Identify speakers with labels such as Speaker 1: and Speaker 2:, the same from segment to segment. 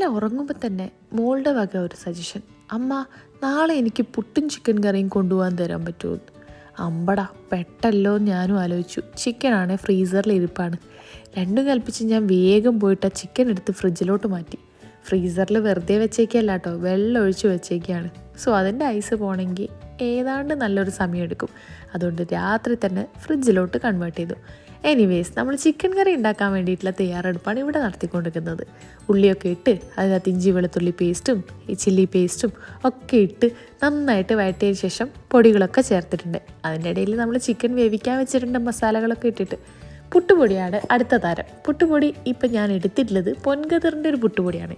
Speaker 1: ഇന്നലെ ഉറങ്ങുമ്പോൾ തന്നെ മോളുടെ വക ഒരു സജഷൻ, അമ്മ നാളെ എനിക്ക് പുട്ടും ചിക്കൻ കറിയും കൊണ്ടുപോകാൻ തരാൻ പറ്റുമോ? അമ്പടാ പെട്ടല്ലോ ഞാനും ആലോചിച്ചു. ചിക്കനാണേ ഫ്രീസറിൽ ഇരിപ്പാണ്. രണ്ടും കൽപ്പിച്ച് ഞാൻ വേഗം പോയിട്ട് ആ ചിക്കൻ എടുത്ത് ഫ്രിഡ്ജിലോട്ട് മാറ്റി. ഫ്രീസറിൽ വെറുതെ വെച്ചേക്കല്ല കേട്ടോ, വെള്ളം ഒഴിച്ച് വെച്ചേക്കാണ്. സോ അതിൻ്റെ ഐസ് പോകണമെങ്കിൽ ഏതാണ്ട് നല്ലൊരു സമയം എടുക്കും. അതുകൊണ്ട് രാത്രി തന്നെ ഫ്രിഡ്ജിലോട്ട് കൺവേർട്ട് ചെയ്തു. എനിവേസ് നമ്മൾ ചിക്കൻ കറി ഉണ്ടാക്കാൻ വേണ്ടിയിട്ടുള്ള തയ്യാറെടുപ്പാണ് ഇവിടെ നടത്തിക്കൊണ്ടിരിക്കുന്നത്. ഉള്ളിയൊക്കെ ഇട്ട് അതിനകത്ത് ഇഞ്ചി വെളുത്തുള്ളി പേസ്റ്റും ഈ ചില്ലി പേസ്റ്റും ഒക്കെ ഇട്ട് നന്നായിട്ട് വഴറ്റിയതിന് ശേഷം പൊടികളൊക്കെ ചേർത്തിട്ടുണ്ട്. അതിൻ്റെ ഇടയിൽ നമ്മൾ ചിക്കൻ വേവിക്കാൻ വെച്ചിട്ടുണ്ട് മസാലകളൊക്കെ ഇട്ടിട്ട്. പുട്ടുപൊടിയാണ് അടുത്ത താരം. പുട്ടുപൊടി ഇപ്പം ഞാൻ എടുത്തിട്ടുള്ളത് പൊൻകതിറിൻ്റെ ഒരു പുട്ടുപൊടിയാണ്.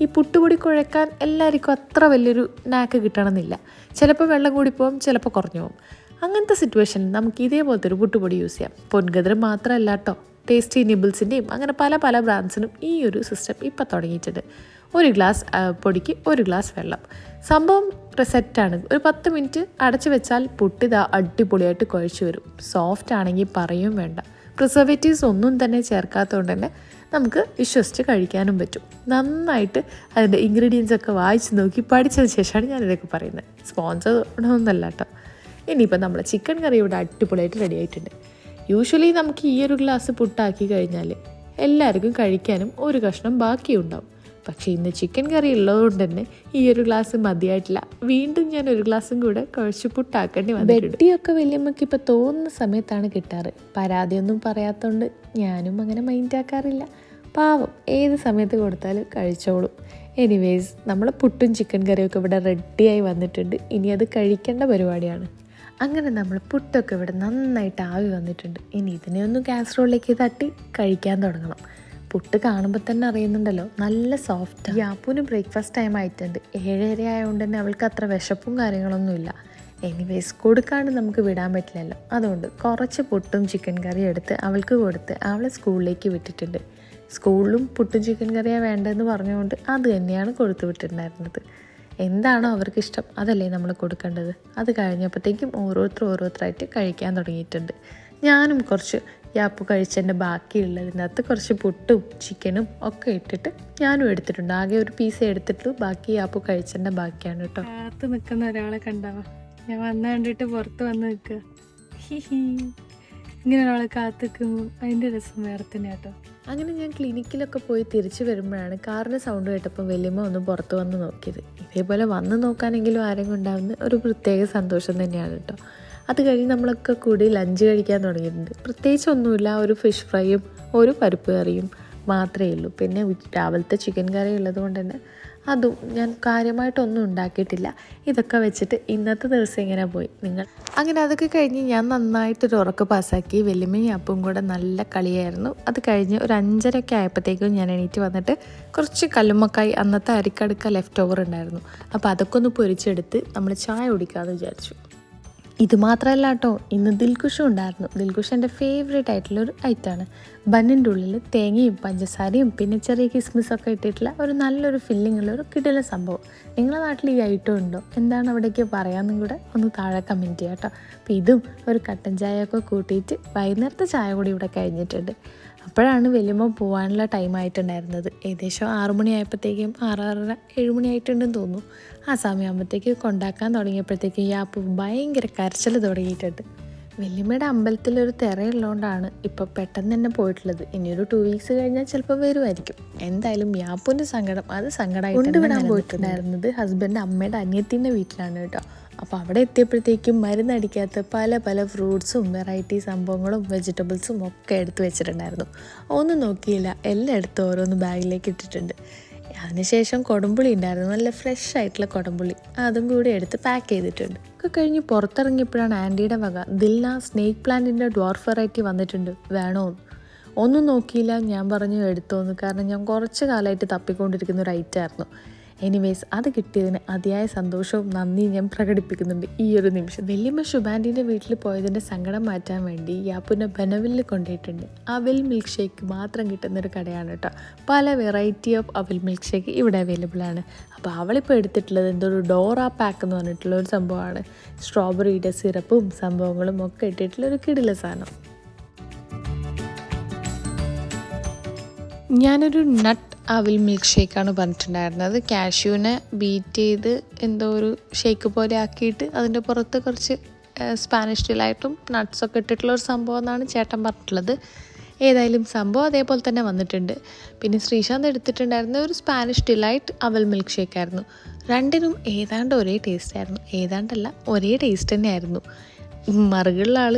Speaker 1: ഈ പുട്ടുപൊടി കുഴക്കാൻ എല്ലാവർക്കും അത്ര വലിയൊരു നാക്ക് കിട്ടണമെന്നില്ല. ചിലപ്പോൾ വെള്ളം കൂടി പോകും, ചിലപ്പോൾ കുറഞ്ഞു പോകും. അങ്ങനത്തെ സിറ്റുവേഷനിൽ നമുക്ക് ഇതേപോലത്തെ ഒരു പുട്ടുപൊടി യൂസ് ചെയ്യാം. പൊൻകതിർ മാത്രമല്ല കേട്ടോ, ടേസ്റ്റി നിബിൾസിൻ്റെയും അങ്ങനെ പല പല ബ്രാൻഡ്സിനും ഈ ഒരു സിസ്റ്റം ഇപ്പം തുടങ്ങിയിട്ടുണ്ട്. 1 ഗ്ലാസ് പൊടിക്ക് 1 ഗ്ലാസ് വെള്ളം. സംഭവം സെറ്റാണ്. ഒരു 10 മിനിറ്റ് അടച്ചു വെച്ചാൽ പുട്ടിതാ അടിപൊളിയായിട്ട് കുഴച്ച് വരും. സോഫ്റ്റ് ആണെങ്കിൽ പറയും വേണ്ട. പ്രിസർവേറ്റീവ്സ് ഒന്നും തന്നെ ചേർക്കാത്തതുകൊണ്ട് തന്നെ നമുക്ക് വിശ്വസിച്ച് കഴിക്കാനും പറ്റും. നന്നായിട്ട് അതിൻ്റെ ഇൻഗ്രീഡിയൻസ് ഒക്കെ വായിച്ച് നോക്കി പഠിച്ചതിന് ശേഷമാണ് ഞാനിതൊക്കെ പറയുന്നത്. സ്പോൺസർ ഒന്നല്ല കേട്ടോ. ഇനിയിപ്പോൾ നമ്മൾ ചിക്കൻ കറി ഇവിടെ അടിപൊളിയായിട്ട് റെഡി ആയിട്ടുണ്ട്. യൂഷ്വലി നമുക്ക് ഈ ഒരു ഗ്ലാസ് പുട്ടാക്കി കഴിഞ്ഞാൽ എല്ലാവർക്കും കഴിക്കാനും ഒരു കഷ്ണം ബാക്കിയുണ്ടാവും. പക്ഷേ ഇന്ന് ചിക്കൻ കറി ഉള്ളതുകൊണ്ട് തന്നെ ഈ ഒരു ഗ്ലാസ് മതിയായിട്ടില്ല. വീണ്ടും ഞാൻ 1 ഗ്ലാസും കൂടെ കുഴച്ച് പുട്ടാക്കേണ്ടി വന്നിട്ടുണ്ട്. വെട്ടിയൊക്കെ വലിയമ്മക്ക് ഇപ്പോൾ തോന്നുന്ന സമയത്താണ് കിട്ടാറ്. പരാതിയൊന്നും പറയാത്തതുകൊണ്ട് ഞാനും അങ്ങനെ മൈൻഡാക്കാറില്ല. പാവം ഏത് സമയത്ത് കൊടുത്താലും കഴിച്ചോളും. എനിവേസ് നമ്മൾ പുട്ടും ചിക്കൻ കറിയൊക്കെ ഇവിടെ റെഡിയായി വന്നിട്ടുണ്ട്. ഇനി അത് കഴിക്കേണ്ട പരിപാടിയാണ്. അങ്ങനെ നമ്മൾ പുട്ടൊക്കെ ഇവിടെ നന്നായിട്ട് ആവി വന്നിട്ടുണ്ട്. ഇനി ഇതിനെ ഒന്ന് കാസറോളിലേക്ക് തട്ടി കഴിക്കാൻ തുടങ്ങണം. പുട്ട് കാണുമ്പോൾ തന്നെ അറിയുന്നുണ്ടല്ലോ, നല്ല സോഫ്റ്റ്. യാപ്പൂന് ബ്രേക്ക്ഫാസ്റ്റ് ടൈം ആയിട്ടുണ്ട്. 7:30 ആയതുകൊണ്ട് തന്നെ അവൾക്ക് അത്ര വിശപ്പും കാര്യങ്ങളൊന്നുമില്ല. എനിവേസ് കൊടുക്കാണ്ട് നമുക്ക് വിടാൻ പറ്റില്ലല്ലോ. അതുകൊണ്ട് കുറച്ച് പുട്ടും ചിക്കൻ കറിയും എടുത്ത് അവൾക്ക് കൊടുത്ത് അവളെ സ്കൂളിലേക്ക് വിട്ടിട്ടുണ്ട്. സ്കൂളിലും പുട്ടും ചിക്കൻ കറിയാണ് വേണ്ടതെന്ന് പറഞ്ഞുകൊണ്ട് അത് തന്നെയാണ് കൊടുത്തു വിട്ടിട്ടുണ്ടായിരുന്നത്. എന്താണോ അവർക്കിഷ്ടം അതല്ലേ നമ്മൾ കൊടുക്കേണ്ടത്. അത് കഴിഞ്ഞപ്പോഴത്തേക്കും ഓരോരുത്തരായിട്ട് കഴിക്കാൻ തുടങ്ങിയിട്ടുണ്ട്. ഞാനും കുറച്ച് യാപ്പ് കഴിച്ചതിൻ്റെ ബാക്കിയുള്ളതിനകത്ത് കുറച്ച് പുട്ടും ചിക്കനും ഒക്കെ ഇട്ടിട്ട് ഞാനും എടുത്തിട്ടുണ്ട്. ആകെ ഒരു പീസേ എടുത്തിട്ടുള്ളൂ, ബാക്കി യാപ്പ് കഴിച്ചതിൻ്റെ ബാക്കിയാണ് കേട്ടോ.
Speaker 2: കാത്ത് നിൽക്കുന്ന ഒരാളെ കണ്ടാവാ, ഞാൻ വന്ന കണ്ടിട്ട് പുറത്ത് വന്ന് നിൽക്കുക. ഇങ്ങനെ ഒരാളെ കാത്ത് നിൽക്കുമ്പോൾ അതിൻ്റെ രസം വേറെ തന്നെ കേട്ടോ.
Speaker 1: അങ്ങനെ ഞാൻ ക്ലിനിക്കിലൊക്കെ പോയി തിരിച്ചു വരുമ്പോഴാണ് കാറിൻ്റെ സൗണ്ട് കേട്ടപ്പോൾ വലിയമ്മ ഒന്ന് പുറത്ത് വന്ന് നോക്കിയത്. ഇതേപോലെ വന്ന് നോക്കാനെങ്കിലും ആരെങ്കിലും ഉണ്ടാകുന്ന ഒരു പ്രത്യേക സന്തോഷം തന്നെയാണ് കേട്ടോ. അത് കഴിഞ്ഞ് നമ്മളൊക്കെ കൂടി ലഞ്ച് കഴിക്കാൻ തുടങ്ങിയിട്ടുണ്ട്. പ്രത്യേകിച്ചൊന്നുമില്ല, ഒരു ഫിഷ് ഫ്രൈയും ഒരു പരിപ്പ് കറിയും മാത്രമേ ഉള്ളൂ. പിന്നെ രാവിലത്തെ ചിക്കൻ കറി ഉള്ളത് കൊണ്ട് തന്നെ അതും ഞാൻ കാര്യമായിട്ടൊന്നും ഉണ്ടാക്കിയിട്ടില്ല. ഇതൊക്കെ വെച്ചിട്ട് ഇന്നത്തെ ദിവസം ഇങ്ങനെ പോയി. അങ്ങനെ അതൊക്കെ കഴിഞ്ഞ് ഞാൻ നന്നായിട്ടൊരു ഉറക്കം പാസ്സാക്കി. വലിയമ്മയും അപ്പവും കൂടെ നല്ല കളിയായിരുന്നു. അത് കഴിഞ്ഞ് ഒരു 5:30 ആയപ്പോഴത്തേക്കും ഞാൻ എണീറ്റ് വന്നിട്ട് കുറച്ച് കല്ലുമ്മക്കായി അന്നത്തെ അരിക്കടുക്ക ലെഫ്റ്റ് ഓവർ ഉണ്ടായിരുന്നു. അപ്പോൾ അതൊക്കെ ഒന്ന് പൊരിച്ചെടുത്ത് നമ്മൾ ചായ കുടിക്കാമെന്ന് വിചാരിച്ചു. ഇത് മാത്രമല്ല കേട്ടോ, ഇന്ന് ദിൽകുഷും ഉണ്ടായിരുന്നു. ദിൽകുഷ് എൻ്റെ ഫേവറേറ്റ് ആയിട്ടുള്ളൊരു ഐറ്റമാണ്. ബന്നിൻ്റെ ഉള്ളിൽ തേങ്ങയും പഞ്ചസാരയും പിന്നെ ചെറിയ കിസ്മിസൊക്കെ ഇട്ടിട്ടുള്ള ഒരു നല്ലൊരു ഫില്ലിംഗ് ഉള്ളൊരു കിടിലൻ സംഭവം. നിങ്ങളുടെ നാട്ടിൽ ഈ ഐറ്റം ഉണ്ടോ, എന്താണ് അവിടേക്ക് പറയാമെന്നും കൂടെ ഒന്ന് താഴെ കമൻറ്റ് ചെയ്യാം കേട്ടോ. അപ്പോൾ ഇതും ഒരു കട്ടൻ ചായയൊക്കെ കൂട്ടിയിട്ട് വൈകുന്നേരത്തെ ചായ കൂടി ഇവിടെ കഴിഞ്ഞിട്ടുണ്ട്. അപ്പോഴാണ് വലിയമ്മ പോകാനുള്ള ടൈം ആയിട്ടുണ്ടായിരുന്നത്. ഏകദേശം 6 മണിയായപ്പോഴത്തേക്കും 6:30 7 മണിയായിട്ടുണ്ടെന്ന് തോന്നുന്നു. ആ സമയമാകുമ്പോഴത്തേക്ക് കൊണ്ടാക്കാൻ തുടങ്ങിയപ്പോഴത്തേക്കും ഈ ആപ്പ് ഭയങ്കര കരച്ചിൽ തുടങ്ങിയിട്ടുണ്ട്. വലിയമ്മയുടെ അമ്പലത്തിലൊരു തിറയുള്ളതുകൊണ്ടാണ് ഇപ്പോൾ പെട്ടെന്ന് തന്നെ പോയിട്ടുള്ളത്. ഇനിയൊരു 2 വീക്സ് കഴിഞ്ഞാൽ ചിലപ്പോൾ വരുമായിരിക്കും. എന്തായാലും യാപ്പൂൻ്റെ സങ്കടം അത് സങ്കടമായിട്ട് കൊണ്ടുവിടാൻ പോയിട്ടുണ്ടായിരുന്നത് ഹസ്ബൻഡ് അമ്മയുടെ അനിയത്തിൻ്റെ വീട്ടിലാണ് കേട്ടോ. അപ്പോൾ അവിടെ എത്തിയപ്പോഴത്തേക്കും മരുന്നടിക്കാത്ത പല പല ഫ്രൂട്ട്സും വെറൈറ്റി സംഭവങ്ങളും വെജിറ്റബിൾസും ഒക്കെ എടുത്ത് വെച്ചിട്ടുണ്ടായിരുന്നു. ഒന്നും നോക്കിയില്ല, എല്ലാം എടുത്ത് ഓരോന്ന് ബാഗിലേക്ക് ഇട്ടിട്ടുണ്ട്. അതിനുശേഷം കൊടംപുളി ഉണ്ടായിരുന്നു, നല്ല ഫ്രഷ് ആയിട്ടുള്ള കൊടംപുളി, അതും കൂടി എടുത്ത് പാക്ക് ചെയ്തിട്ടുണ്ട്. ഒക്കെ കഴിഞ്ഞ് പുറത്തിറങ്ങിയപ്പോഴാണ് ആൻറ്റിയുടെ വക ദിൽന സ്നേക്ക് പ്ലാന്റിൻ്റെ ഡ്വാർഫ് വെറൈറ്റി വന്നിട്ടുണ്ട്, വേണോന്ന്. ഒന്നും നോക്കിയില്ല, ഞാൻ പറഞ്ഞു എടുത്തോന്ന്. കാരണം ഞാൻ കുറച്ച് കാലമായിട്ട് തപ്പിക്കൊണ്ടിരിക്കുന്ന ഒരു ഐറ്റമായിരുന്നു. എനിവേസ് അത് കിട്ടിയതിന് അതിയായ സന്തോഷവും നന്ദിയും ഞാൻ പ്രകടിപ്പിക്കുന്നുണ്ട് ഈ ഒരു നിമിഷം. വലിയമ്മ ശുഭാൻറ്റിൻ്റെ വീട്ടിൽ പോയതിൻ്റെ സങ്കടം മാറ്റാൻ വേണ്ടി യാപ്പുനെ ബനവില്ലിൽ കൊണ്ടുപോയിട്ടുണ്ട്. അവൽ മിൽക്ക് ഷേക്ക് മാത്രം കിട്ടുന്നൊരു കടയാണ് കേട്ടോ. പല വെറൈറ്റി ഓഫ് അവൽ മിൽക്ക് ഷേക്ക് ഇവിടെ അവൈലബിൾ ആണ്. അപ്പോൾ അവളിപ്പോൾ എടുത്തിട്ടുള്ളത് എന്തൊരു ഡോറ പാക്ക് എന്ന് പറഞ്ഞിട്ടുള്ള ഒരു സംഭവമാണ്. സ്ട്രോബെറിയുടെ സിറപ്പും സംഭവങ്ങളും ഒക്കെ ഇട്ടിട്ടുള്ളൊരു കിടില സാധനം. ഞാനൊരു നട്ട് അവിൽ മിൽക്ക് ഷേക്കാണ് പറഞ്ഞിട്ടുണ്ടായിരുന്നത്. കാഷ്യൂവിനെ ബീറ്റ് ചെയ്ത് എന്തോ ഒരു ഷേക്ക് പോലെ ആക്കിയിട്ട് അതിൻ്റെ പുറത്ത് കുറച്ച് സ്പാനിഷ് ഡിലൈറ്റും നട്ട്സൊക്കെ ഇട്ടിട്ടുള്ള ഒരു സംഭവം എന്നാണ് ചേട്ടൻ പറഞ്ഞിട്ടുള്ളത്. ഏതായാലും സംഭവം അതേപോലെ തന്നെ വന്നിട്ടുണ്ട്. പിന്നെ ശ്രീശാന്ത് എടുത്തിട്ടുണ്ടായിരുന്ന ഒരു സ്പാനിഷ് ഡിലൈറ്റ് അവൽ മിൽക്ക് ഷേക്കായിരുന്നു. രണ്ടിനും ഏതാണ്ട് ഒരേ ടേസ്റ്റ് ആയിരുന്നു. ഏതാണ്ടല്ല, ഒരേ ടേസ്റ്റ് തന്നെയായിരുന്നു. മറുകുള്ള ആൾ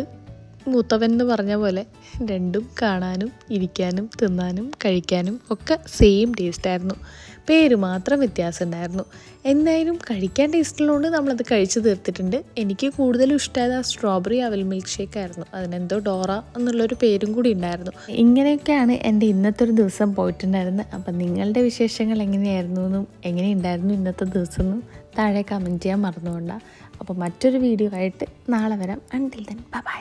Speaker 1: മൂത്തവൻ എന്ന് പറഞ്ഞ പോലെ രണ്ടും കാണാനും ഇരിക്കാനും തിന്നാനും കഴിക്കാനും ഒക്കെ സെയിം ടേസ്റ്റായിരുന്നു. പേര് മാത്രം വ്യത്യാസം ഉണ്ടായിരുന്നു. എന്തായാലും കഴിക്കാൻ ടേസ്റ്റുള്ളതുകൊണ്ട് നമ്മളത് കഴിച്ച് തീർത്തിട്ടുണ്ട്. എനിക്ക് കൂടുതലും ഇഷ്ടമായത് ആ സ്ട്രോബെറി അവൽ മിൽക്ക് ഷേക്ക് ആയിരുന്നു. അതിനെന്തോ ഡോറ എന്നുള്ളൊരു പേരും കൂടി ഉണ്ടായിരുന്നു. ഇങ്ങനെയൊക്കെയാണ് എൻ്റെ ഇന്നത്തെ ഒരു ദിവസം പോയിട്ടുണ്ടായിരുന്നത്. അപ്പം നിങ്ങളുടെ വിശേഷങ്ങൾ എങ്ങനെയായിരുന്നു എന്നും എങ്ങനെയുണ്ടായിരുന്നു ഇന്നത്തെ ദിവസം എന്നും താഴെ കമൻറ്റ് ചെയ്യാൻ മറന്നുകൊണ്ടാണ്. അപ്പോൾ മറ്റൊരു വീഡിയോ ആയിട്ട് നാളെ വരാം. Until then bye.